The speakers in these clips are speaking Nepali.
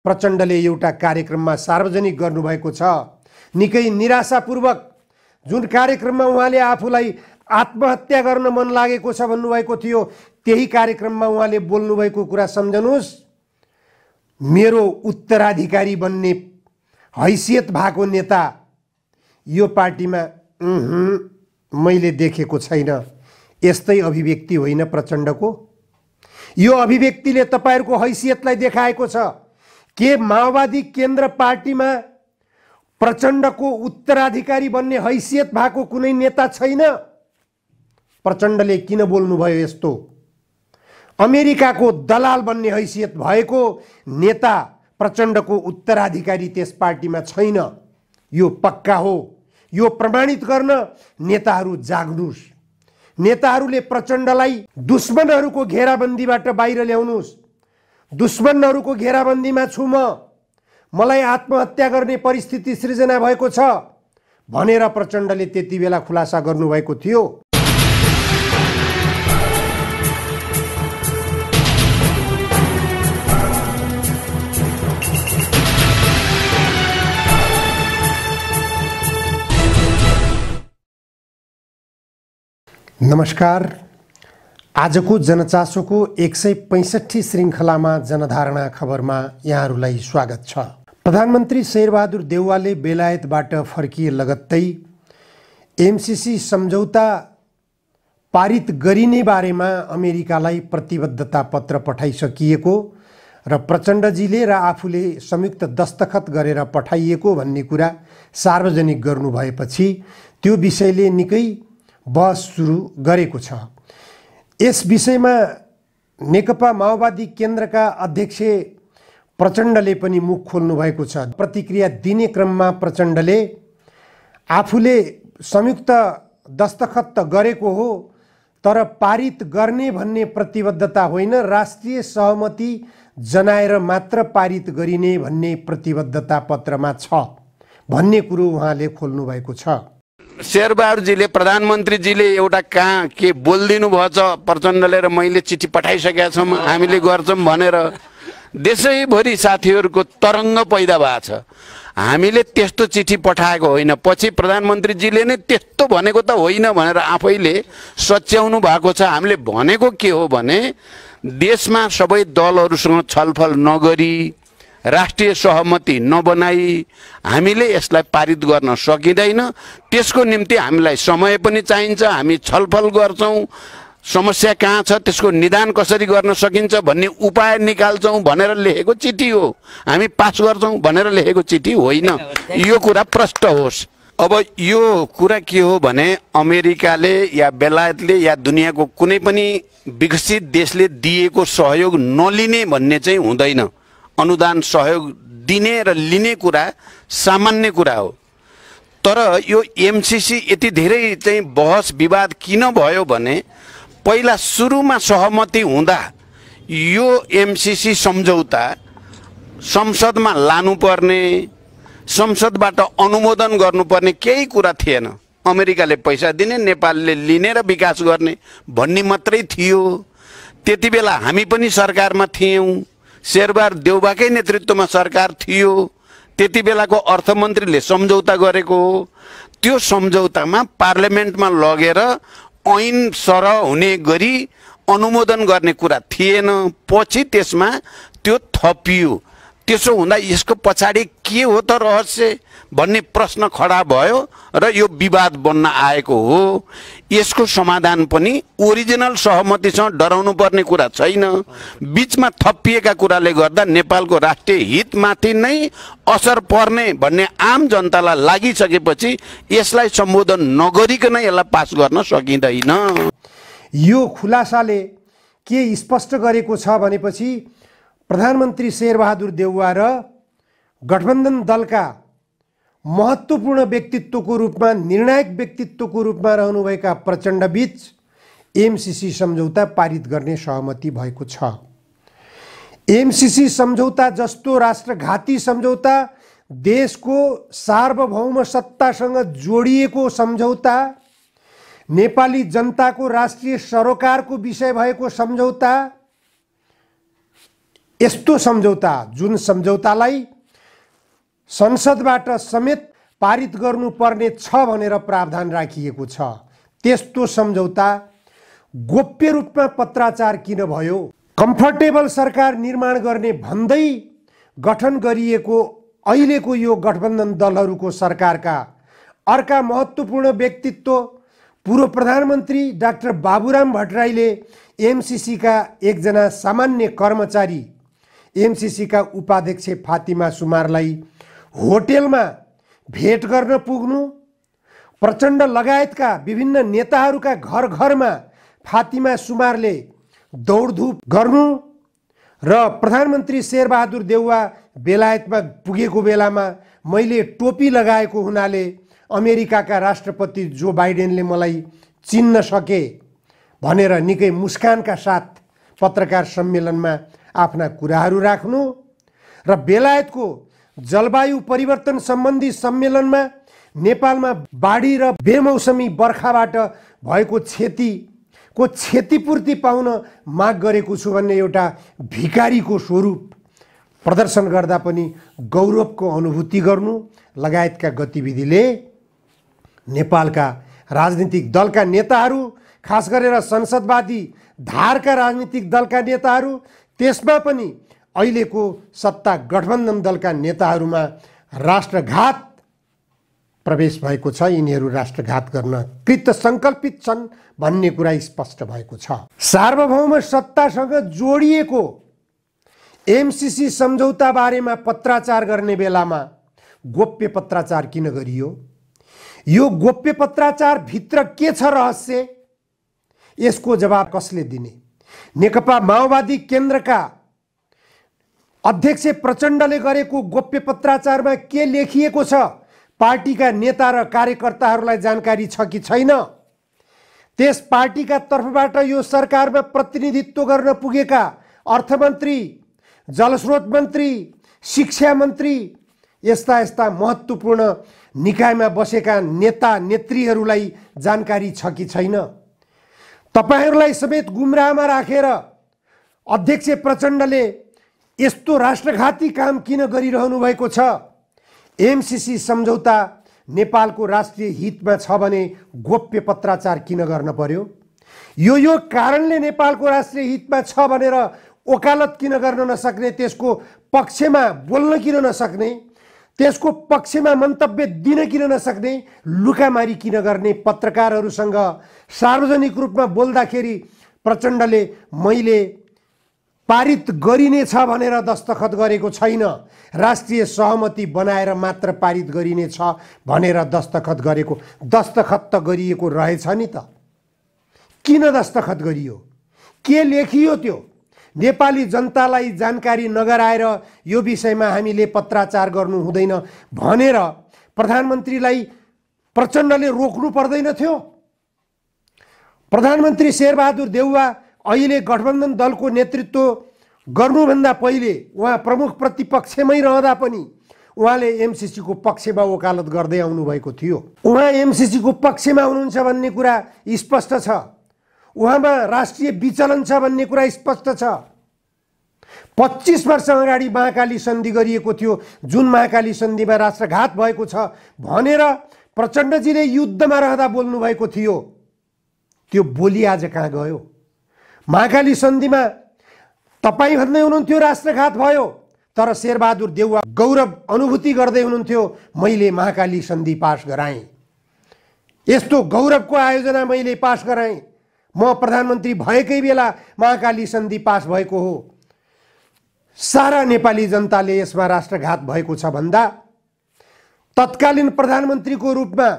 प्रचण्डले एउटा कार्यक्रममा सार्वजनिक गर्नुभएको छ। निकै निराशापूर्वक जुन कार्यक्रममा उहाँले आफूलाई आत्महत्या गर्न मन लागेको छ भन्नुभएको थियो, त्यही कार्यक्रममा उहाँले बोल्नुभएको कुरा सम्झनुहोस्। मेरो उत्तराधिकारी बन्ने हैसियत भएको नेता यो पार्टीमा मैले देखेको छैन। यस्तै अभिव्यक्ति होइन प्रचण्डको। यो अभिव्यक्तिले तपाईहरुको हैसियतलाई देखाएको छ। के माओवादी केन्द्र पार्टीमा प्रचण्डको उत्तराधिकारी बन्ने हैसियत भएको कुनै नेता छैन? प्रचण्डले किन बोल्नुभयो यस्तो? अमेरिकाको दलाल बन्ने हैसियत भएको नेता प्रचण्डको उत्तराधिकारी त्यस पार्टीमा छैन। यो पक्का हो। यो प्रमाणित गर्न नेताहरू जाग्नुस्। नेताहरूले प्रचण्डलाई दुश्मनहरूको घेराबन्दीबाट बाहिर ल्याउनुस्। दुश्मनहरूको घेराबन्दीमा छु मलाई आत्महत्या गर्ने परिस्थिति सृजना भएको छ भनेर प्रचण्डले त्यति बेला खुलासा गर्नुभएको थियो। नमस्कार। आजको जनचासोको 165 श्रृङ्खलामा जनधारणा खबरमा यहाँहरूलाई स्वागत छ। प्रधानमन्त्री शेरबहादुर देउवाले बेलायतबाट फर्किए लगत्तै एमसीसी सम्झौता पारित गरिने बारेमा अमेरिकालाई प्रतिबद्धता पत्र पठाइसकिएको र प्रचण्डजीले र आफूले संयुक्त दस्तखत गरेर पठाइएको भन्ने कुरा सार्वजनिक गर्नुभएपछि त्यो विषयले निकै बहस सुरु गरेको छ। यस विषयमा नेकपा माओवादी केन्द्रका अध्यक्ष प्रचण्डले पनि मुख खोल्नु भएको छ। प्रतिक्रिया दिने क्रममा प्रचण्डले आफूले संयुक्त दस्तखत त गरेको हो तर पारित गर्ने भन्ने प्रतिबद्धता होइन, राष्ट्रिय सहमति जनाएर मात्र पारित गरिने भन्ने प्रतिबद्धता पत्रमा छ भन्ने कुरो उहाँले खोल्नु भएको छ। शेरबहादुरजीले प्रधानमन्त्रीजीले एउटा कहाँ के बोलिदिनु भएछ, प्रचण्डले र मैले चिठी पठाइसकेका छौँ, हामीले गर्छौँ भनेर देशैभरि साथीहरूको तरङ्ग पैदा भएको छ। हामीले त्यस्तो चिठी पठाएको होइन, पछि प्रधानमन्त्रीजीले नै त्यस्तो भनेको त होइन भनेर आफैले सच्याउनु भएको छ। हामीले भनेको के हो भने देशमा सबै दलहरूसँग छलफल नगरी राष्ट्रिय सहमति नबनाई हामीले यसलाई पारित गर्न सकिँदैन। त्यसको निम्ति हामीलाई समय पनि चाहिन्छ। हामी छलफल गर्छौँ, समस्या कहाँ छ, त्यसको निदान कसरी गर्न सकिन्छ भन्ने उपाय निकाल्छौँ भनेर लेखेको चिठी हो। हामी पास गर्छौँ भनेर लेखेको चिठी होइन। यो कुरा प्रष्ट होस्। अब यो कुरा के हो भने अमेरिकाले या बेलायतले या दुनियाँको कुनै पनि विकसित देशले दिएको सहयोग नलिने भन्ने चाहिँ हुँदैन। अनुदान सहयोग दिने र लिने कुरा सामान्य कुरा हो। तर यो एमसीसी यति धेरै चाहिँ बहस विवाद किन भयो भने पहिला सुरुमा सहमति हुँदा यो एमसीसी सम्झौता संसदमा लानुपर्ने, संसदबाट अनुमोदन गर्नुपर्ने केही कुरा थिएन। अमेरिकाले पैसा दिने, नेपालले लिने र विकास गर्ने भन्ने मात्रै थियो। त्यति बेला हामी पनि सरकारमा थियौँ। शेरबहादुर देउवाकै नेतृत्वमा सरकार थियो। त्यति बेलाको अर्थमन्त्रीले सम्झौता गरेको हो। त्यो सम्झौतामा पार्लियामेन्टमा लगेर ऐन सरह हुने गरी अनुमोदन गर्ने कुरा थिएन। पछि त्यसमा त्यो थपियो। त्यसो हुँदा यसको पछाडि के हो त रहस्य भन्ने प्रश्न खडा भयो र यो विवाद बन्न आएको हो। यसको समाधान पनि ओरिजिनल सहमतिसँग डराउनु पर्ने कुरा छैन। बीचमा थपिएका कुराले गर्दा नेपालको राष्ट्रिय हितमाथि नै असर पर्ने भन्ने आम जनतालाई लागिसकेपछि यसलाई सम्बोधन नगरिकन यसलाई पास गर्न सकिँदैन। यो खुलासाले के स्पष्ट गरेको छ भनेपछि प्रधानमन्त्री शेरबहादुर देउवा र गठबन्धन दलका महत्त्वपूर्ण व्यक्तित्वको रूपमा, निर्णायक व्यक्तित्वको रूपमा रहनुभएका प्रचण्डबीच एमसीसी सम्झौता पारित गर्ने सहमति भएको छ। एमसीसी सम्झौता जस्तो राष्ट्रघाती सम्झौता, देशको सार्वभौम सत्तासँग जोडिएको सम्झौता, नेपाली जनताको राष्ट्रिय सरोकारको विषय भएको सम्झौता, यस्तो सम्झौता जुन सम्झौतालाई संसदबाट समेत पारित गर्नुपर्ने छ भनेर प्रावधान राखिएको छ, त्यस्तो सम्झौता गोप्य रूपमा पत्राचार किन भयो? कम्फर्टेबल सरकार निर्माण गर्ने भन्दै गठन गरिएको अहिलेको यो गठबन्धन दलहरूको सरकारका अर्का महत्त्वपूर्ण व्यक्तित्व पूर्व प्रधानमन्त्री डाक्टर बाबुराम भट्टराईले एमसिसीका एकजना सामान्य कर्मचारी एमसिसीका उपाध्यक्ष फातिमा सुमारलाई होटेलमा भेट गर्न पुग्नु, प्रचण्ड लगायतका विभिन्न नेताहरूका घर घरमा फातिमा सुमारले दौडधुप गर्नु र प्रधानमन्त्री शेरबहादुर देउवा बेलायतमा पुगेको बेलामा मैले टोपी लगाएको हुनाले अमेरिकाका राष्ट्रपति जो बाइडेनले मलाई चिन्न सके भनेर निकै मुस्कानका साथ पत्रकार सम्मेलनमा आफ्ना कुराहरू राख्नु र बेलायतको जलवायु परिवर्तन सम्बन्धी सम्मेलनमा नेपालमा बाढी र बेमौसमी बर्खाबाट भएको क्षतिपूर्ति पाउन माग गरेको छु भन्ने एउटा भिखारीको स्वरूप प्रदर्शन गर्दा पनि गौरवको अनुभूति गर्नु लगायतका गतिविधिले नेपालका राजनीतिक दलका नेताहरू, खास गरेर संसदवादी धारका राजनीतिक दलका नेताहरू, त्यसमा पनि अहिलेको सत्ता गठबन्धन दलका नेताहरूमा राष्ट्रघात प्रवेश भएको छ। यिनीहरू राष्ट्रघात गर्न कृत सङ्कल्पित छन् भन्ने कुरा स्पष्ट भएको छ। सार्वभौम सत्तासँग जोडिएको एमसिसी सम्झौता बारेमा पत्राचार गर्ने बेलामा गोप्य पत्राचार किन गरियो? यो गोप्य पत्राचार भित्र के छ रहस्य? यसको जवाब कसले दिने? नेकपा माओवादी केन्द्रका अध्यक्ष प्रचण्डले गरेको गोप्य पत्राचारमा के लेखिएको छ? पार्टीका नेता र कार्यकर्ताहरूलाई जानकारी छ कि छैन? त्यस पार्टीका तर्फबाट यो सरकारमा प्रतिनिधित्व गर्न पुगेका अर्थमन्त्री, जलस्रोत मन्त्री, शिक्षा मन्त्री, यस्ता महत्त्वपूर्ण निकायमा बसेका नेता नेत्रीहरूलाई जानकारी छ कि छैन? तपाईहरूलाई समेत गुमराहमा राखेर अध्यक्ष प्रचण्डले यस्तो राष्ट्रघाती काम किन गरिरहनु भएको छ? एमसिसी सम्झौता नेपालको राष्ट्रिय हितमा छ भने गोप्य पत्राचार किन गर्न पर्यो? यो कारणले नेपालको राष्ट्रिय हितमा छ भनेर वकालत किन गर्न नसक्ने, त्यसको पक्षमा बोल्न किन नसक्ने, त्यसको पक्षमा मन्तव्य दिन किन नसक्ने, लुकामारी किन गर्ने? पत्रकारहरूसँग सार्वजनिक रूपमा बोल्दाखेरि प्रचण्डले मैले पारित गरिनेछ भनेर दस्तखत गरेको छैन, राष्ट्रिय सहमति बनाएर मात्र पारित गरिनेछ भनेर दस्तखत गरेको। दस्तखत त गरिएको रहेछ नि त, किन दस्तखत गरियो? के लेखियो त्यो? नेपाली जनतालाई जानकारी नगराएर यो विषयमा हामीले पत्राचार गर्नु हुँदैन भनेर प्रधानमन्त्रीलाई प्रचण्डले रोक्नु पर्दैन थियो? प्रधानमन्त्री शेरबहादुर देउवा अहिले गठबन्धन दलको नेतृत्व गर्नुभन्दा पहिले उहाँ प्रमुख प्रतिपक्षमै रहँदा पनि उहाँले एमसिसीको पक्षमा वकालत गर्दै आउनुभएको थियो। उहाँ एमसिसीको पक्षमा हुनुहुन्छ भन्ने कुरा स्पष्ट छ, उहाँमा राष्ट्रिय विचलन छ भन्ने कुरा स्पष्ट छ। 25 वर्ष अगाडि महाकाली सन्धि गरिएको थियो, जुन महाकाली सन्धिमा राष्ट्रघात भएको छ भनेर प्रचण्डजीले युद्धमा रहँदा बोल्नु भएको थियो। त्यो बोली आज कहाँ गयो? महाकाली सन्धिमा तपाईँ भन्दै हुनुहुन्थ्यो राष्ट्रघात भयो, तर शेरबहादुर देउवा गौरव अनुभूति गर्दै हुनुहुन्थ्यो मैले महाकाली सन्धि पास गराएँ, यस्तो गौरवको आयोजना मैले पास गराएँ, म प्रधानमन्त्री भएकै बेला महाकाली सन्धि पास भएको हो। सारा नेपाली जनताले यसमा राष्ट्रघात भएको छ भन्दा तत्कालीन प्रधानमन्त्रीको रूपमा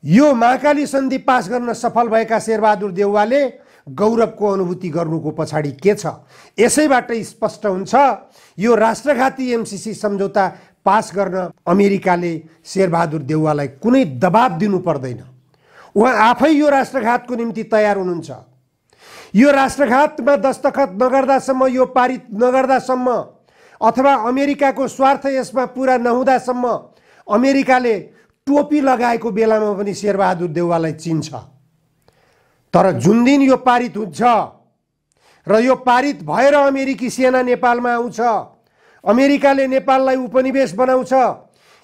यो महाकाली सन्धि पास गर्न सफल भएका शेरबहादुर देउवाले गौरवको अनुभूति गर्नुको पछाडि के छ? यसैबाट स्पष्ट हुन्छ यो राष्ट्रघाती एमसिसी सम्झौता पास गर्न अमेरिकाले शेरबहादुर देउवालाई कुनै दबाब दिनु पर्दैन। उहाँ आफै यो राष्ट्रघातको निम्ति तयार हुनुहुन्छ। यो राष्ट्रघातमा दस्तखत नगर्दासम्म, यो पारित नगर्दासम्म अथवा अमेरिकाको स्वार्थ यसमा पुरा नहुँदासम्म अमेरिकाले टोपी लगाएको बेलामा पनि शेरबहादुर देउवालाई चिन्छ। तर जुन दिन यो पारित हुन्छ, र यो पारित भएर अमेरिकी सेना नेपालमा आउँछ, अमेरिकाले नेपाललाई उपनिवेश बनाउँछ।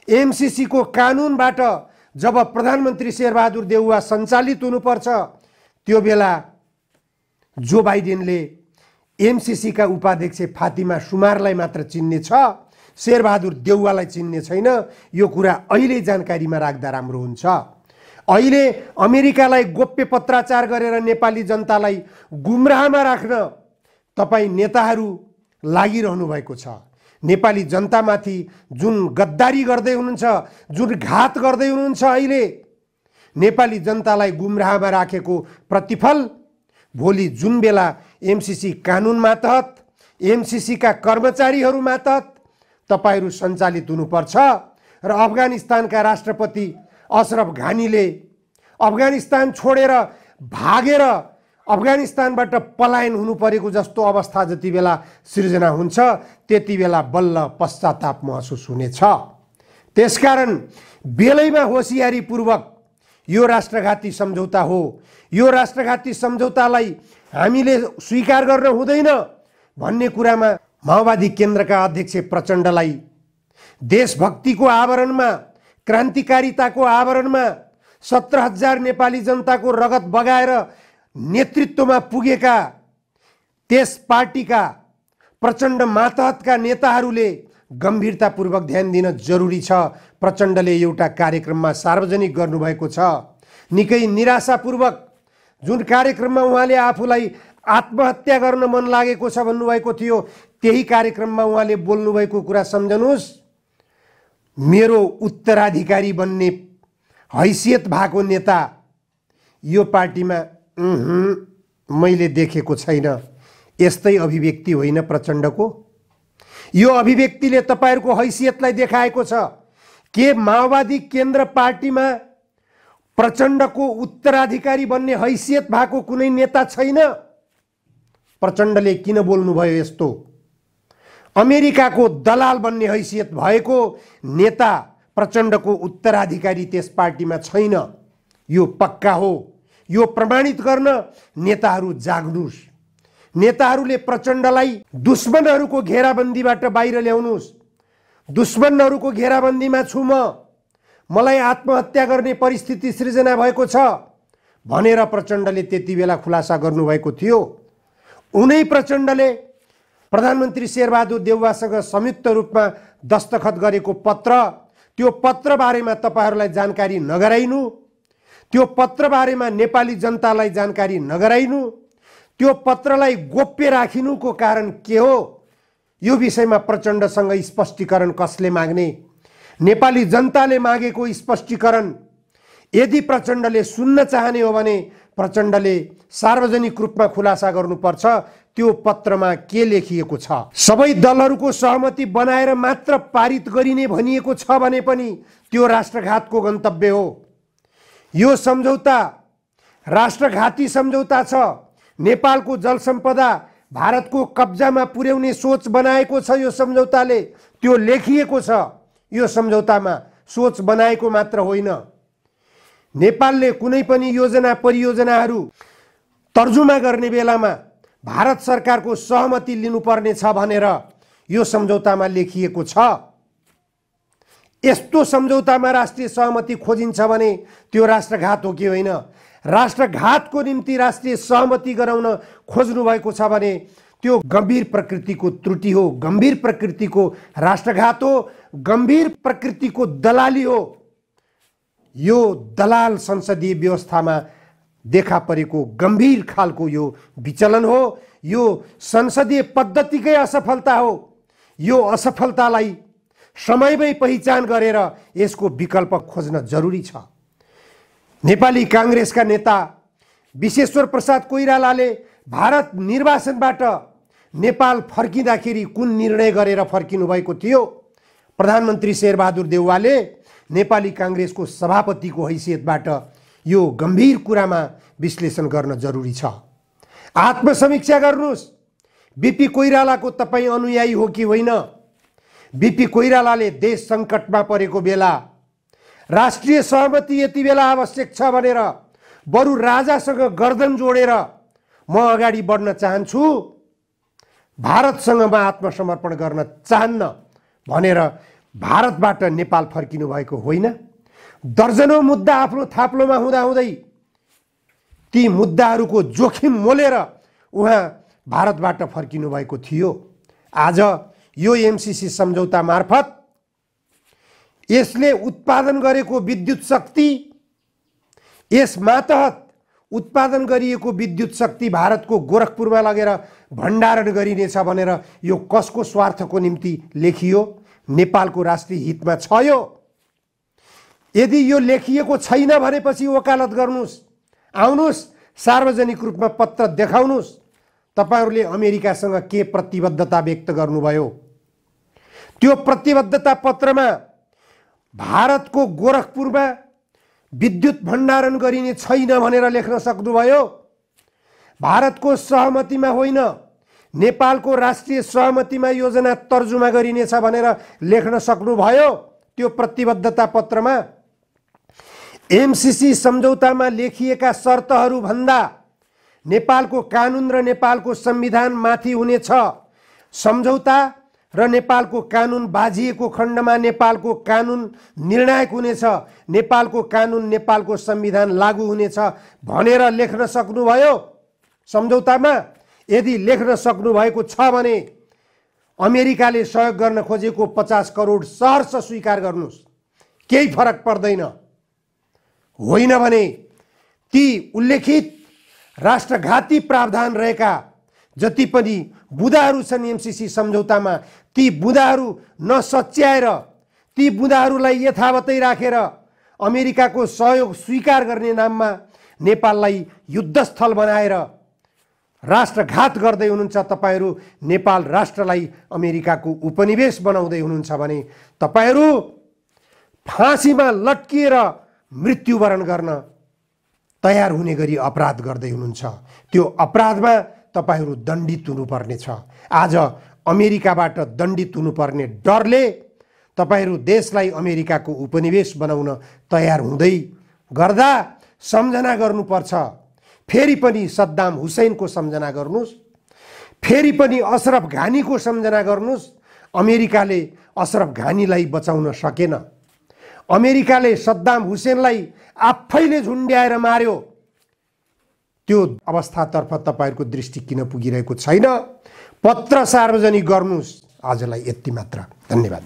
एमसीसी को कानुनबाट जब प्रधानमन्त्री शेरबहादुर देउवा सञ्चालित हुनुपर्छ, त्यो बेला जो बाइडेनले एमसीसी का उपाध्यक्ष फातिमा सुमारलाई मात्र चिन्ने छ, शेरबहादुर देउवालाई चिन्ने छैन। यो कुरा अहिले जानकारीमा राख्दा राम्रो हुन्छ। अहिले अमेरिकालाई गोप्य पत्राचार गरेर नेपाली जनतालाई गुमराहमा राख्न तपाईँ नेताहरू लागिरहनु भएको छ। नेपाली जनतामाथि जुन गद्दारी गर्दै हुनुहुन्छ, जुन घात गर्दै हुनुहुन्छ, अहिले नेपाली जनतालाई गुमराहमा राखेको प्रतिफल भोलि जुन बेला एमसीसी कानुन मातहत, एमसीसी का कर्मचारीहरू मातहत तपाईहरू सञ्चालित हुनुपर्छ र अफगानिस्तानका राष्ट्रपति अशरफ घानीले अफगानिस्तान छोडेर भागेर अफगानिस्तानबाट पलायन हुनु परेको जस्तो अवस्था जति बेला सृजना हुन्छ, त्यति बेला बल्ल पश्चाताप महसुस हुनेछ। त्यसकारण बेलैमा होसियारीपूर्वक यो राष्ट्रघाती सम्झौता हो, यो राष्ट्रघाती सम्झौतालाई हामीले स्वीकार गर्न हुँदैन भन्ने कुरामा माओवादी केन्द्रका अध्यक्ष प्रचण्डलाई देशभक्तिको आवरणमा, क्रान्तिकारिताको आवरणमा 17,000 नेपाली जनताको रगत बगाएर नेतृत्वमा पुगेका त्यस पार्टीका प्रचण्ड मातहतका नेताहरूले गम्भीरतापूर्वक ध्यान दिन जरुरी छ। प्रचण्डले एउटा कार्यक्रममा सार्वजनिक गर्नुभएको छ, निकै निराशापूर्वक जुन कार्यक्रममा उहाँले आफूलाई आत्महत्या गर्न मन लागेको छ भन्नुभएको थियो, त्यही कार्यक्रममा उहाँले बोल्नुभएको कुरा सम्झनुहोस्। मेरो उत्तराधिकारी बन्ने हैसियत भएको नेता यो पार्टीमा मैले देखेको छैन। यस्तै अभिव्यक्ति होइन प्रचण्डको? यो अभिव्यक्तिले तपाईहरुको हैसियतलाई देखाएको छ। के माओवादी केन्द्र पार्टीमा प्रचण्डको उत्तराधिकारी बन्ने हैसियत भएको कुनै नेता छैन? प्रचण्डले किन बोल्नुभयो यस्तो? अमेरिकाको दलाल बन्ने हैसियत भएको नेता प्रचण्डको उत्तराधिकारी त्यस पार्टीमा छैन। यो पक्का हो। यो प्रमाणित गर्न नेताहरू जाग्नुस्। नेताहरूले प्रचण्डलाई दुश्मनहरूको घेराबन्दीबाट बाहिर ल्याउनुस्। दुश्मनहरूको घेराबन्दीमा छु म, मलाई आत्महत्या गर्ने परिस्थिति सृजना भएको छ भनेर प्रचण्डले त्यति बेला खुलासा गर्नुभएको थियो। उनै प्रचण्डले प्रधानमन्त्री शेरबहादुर देउवासँग संयुक्त रूपमा दस्तखत गरेको पत्र, त्यो पत्र बारेमा तपाईहरुलाई जानकारी नगराइनु, त्यो पत्र बारेमा नेपाली जनतालाई जानकारी नगराइनु, त्यो पत्रलाई गोप्य राखिनुको कारण के हो? यो विषयमा प्रचण्डसँग स्पष्टीकरण कसले माग्ने? नेपाली जनताले मागेको स्पष्टीकरण यदि प्रचण्डले सुन्न चाहने हो भने प्रचण्डले सार्वजनिक रूपमा खुलासा गर्नुपर्छ। त्यो पत्रमा के लेखिएको छ? सबै दलहरूको सहमति बनाएर मात्र पारित गरिने भनिएको छ भने पनि त्यो राष्ट्रघातको गन्तव्य हो। यो सम्झौता राष्ट्रघाती सम्झौता छ। नेपालको जलसम्पदा भारतको कब्जामा पुर्याउने सोच बनाएको छ यो सम्झौताले। त्यो लेखिएको छ यो सम्झौतामा। सोच बनाएको मात्र होइन। नेपालले कुनै पनि योजना परियोजनाहरू तर्जुमा गर्ने बेलामा भारत सरकारको सहमति लिनुपर्ने छ भनेर यो सम्झौतामा लेखिएको छ। यस्तो सम्झौतामा राष्ट्रिय सहमति खोजिन्छ भने त्यो राष्ट्रघात हो कि होइन? राष्ट्रघातको निम्ति राष्ट्रिय सहमति गराउन खोज्नु भएको छ भने त्यो गम्भीर प्रकृतिको त्रुटि हो, गम्भीर प्रकृतिको राष्ट्रघात हो, गम्भीर प्रकृतिको दलाली हो। यो दलाल संसदीय व्यवस्थामा देखा परेको गम्भीर खालको यो विचलन हो। यो संसदीय पद्धतिकै असफलता हो। यो असफलतालाई समयमै पहिचान गरेर यसको विकल्प खोज्न जरुरी छ। नेपाली कांग्रेसका नेता विश्वेश्वर प्रसाद कोइरालाले भारत निर्वाचनबाट नेपाल फर्किँदाखेरि कुन निर्णय गरेर फर्किनु भएको थियो? प्रधानमन्त्री शेरबहादुर देउवाले नेपाली कांग्रेसको सभापतिको हैसियतबाट यो गम्भीर कुरामा विश्लेषण गर्न जरुरी छ। आत्मसमीक्षा गर्नुस्। बीपी कोइरालाको तपाईं अनुयायी हो कि होइन? बीपी कोइरालाले देश संकटमा परेको बेला राष्ट्रिय सहमति यति बेला आवश्यक छ भनेर बरु राजासँग गर्दन जोडेर म अगाडि बढ्न चाहन्छु, भारतसँग म आत्मसमर्पण गर्न चाहन्न भनेर भारतबाट नेपाल फर्किनु भएको होइन। दर्जनौं मुद्दा आफ्नो थाप्लोमा हुँदाहुँदै ती मुद्दाहरूको जोखिम मोलेर उहाँ भारतबाट फर्किनु भएको थियो। आज यो एमसीसी सम्झौता मार्फत यसले उत्पादन गरेको विद्युत शक्ति, यस मातहत उत्पादन गरिएको विद्युत शक्ति भारतको गोरखपुरमा लगेर भण्डारण गरिनेछ भनेर यो कसको स्वार्थको निम्ति लेखियो? नेपालको राष्ट्रिय हितमा छ यो। यदि यो लेखिएको छैन भनेपछि वकालत गर्नुस्, आउनुस्, सार्वजनिक रूपमा पत्र देखाउनुस् तपाईहरुले अमेरिकासँग के प्रतिबद्धता व्यक्त गर्नुभयो। त्यो प्रतिबद्धता पत्रमा भारतको गोरखपुरमा विद्युत भण्डारण गरिने छैन भनेर लेख्न सक्नुभयो। भारतको सहमतिमा होइन, नेपालको राष्ट्रिय सहमतिमा योजना तर्जुमा गरिनेछ भनेर लेख्न सक्नुभयो। त्यो प्रतिबद्धता पत्रमा एमसीसी सम्झौतामा लेखिएका शर्तहरू भन्दा नेपालको कानुन र नेपालको संविधान माथि हुनेछ। सम्झौता र नेपालको कानुन बाझिएको खण्डमा नेपालको कानुन निर्णायक हुनेछ, नेपालको कानुन नेपालको संविधान लागू हुनेछ भनेर लेख्न सक्नुभयो सम्झौतामा। यदि लेख्न सक्नु भएको छ भने अमेरिकाले सहयोग गर्न खोजेको 50 करोड सहर्ष स्वीकार गर्नुस्, केही फरक पर्दैन। होइन भने ती उल्लेखित राष्ट्रघाती प्रावधान रहेका जति पनि बुँदाहरू छन् एमसीसी सम्झौतामा, ती बुँदाहरू नसच्याएर, ती बुँदाहरूलाई यथावतै राखेर अमेरिकाको सहयोग स्वीकार गर्ने नाममा नेपाललाई युद्धस्थल बनाएर राष्ट्रघात गर्दै हुनुहुन्छ तपाईहरू। नेपाल राष्ट्रलाई अमेरिकाको उपनिवेश बनाउँदै हुनुहुन्छ भने तपाईहरू फाँसीमा लट्किएर मृत्युवरण गर्न तयार हुने गरी अपराध गर्दै हुनुहुन्छ। त्यो अपराधमा तपाईहरू दण्डित हुनुपर्नेछ। आज अमेरिकाबाट दण्डित हुनुपर्ने डरले तपाईहरू देशलाई अमेरिकाको उपनिवेश बनाउन तयार हुँदै गर्दा सम्झना गर्नुपर्छ। फेरि पनि सद्दाम हुसैनको सम्झना गर्नुस्, फेरि पनि अशरफ घानीको सम्झना गर्नुस्। अमेरिकाले अशरफ घानीलाई बचाउन सकेन। अमेरिकाले सद्दाम हुसैनलाई आफैले झुन्ड्याएर मार्यो। त्यो अवस्थातर्फ तपाईहरुको दृष्टि किन पुगिरहेको छैन? पत्र सार्वजनिक गर्नुस्। आजलाई यति मात्र। धन्यवाद।